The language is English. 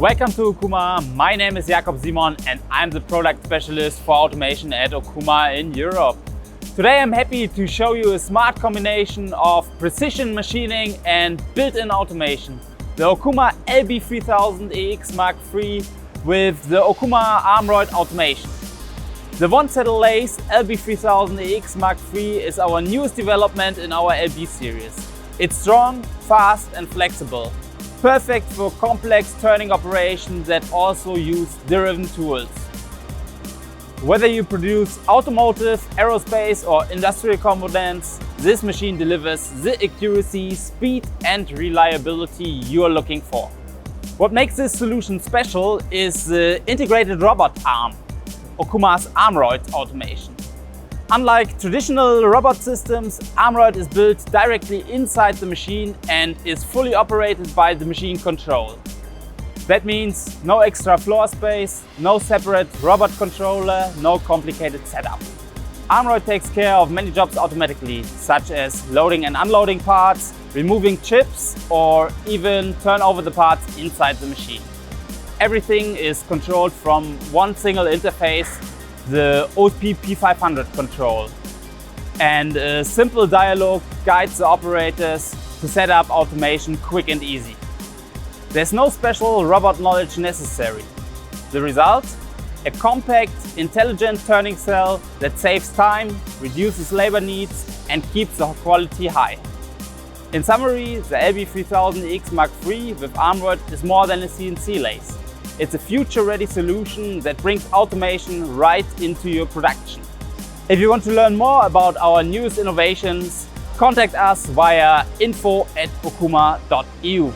Welcome to Okuma. My name is Jakob Simon and I'm the product specialist for automation at Okuma in Europe. Today I'm happy to show you a smart combination of precision machining and built-in automation. The Okuma LB3000 EX III with the Okuma ARMROID automation. The one-saddle Lathe LB3000 EX III is our newest development in our LB series. It's strong, fast and flexible. Perfect for complex turning operations that also use driven tools. Whether you produce automotive, aerospace or industrial components, this machine delivers the accuracy, speed and reliability you are looking for. What makes this solution special is the integrated robot arm, Okuma's ARMROID automation. Unlike traditional robot systems, ARMROID is built directly inside the machine and is fully operated by the machine control. That means no extra floor space, no separate robot controller, no complicated setup. ARMROID takes care of many jobs automatically, such as loading and unloading parts, removing chips, or even turn over the parts inside the machine. Everything is controlled from one single interface, the OSP P500 control. And a simple dialogue guides the operators to set up automation quick and easy. There's no special robot knowledge necessary. The result? A compact, intelligent turning cell that saves time, reduces labor needs and keeps the quality high. In summary, the LB3000 EX III with ARMROID is more than a CNC lathe. It's a future-ready solution that brings automation right into your production. If you want to learn more about our newest innovations, contact us via info@okuma.eu.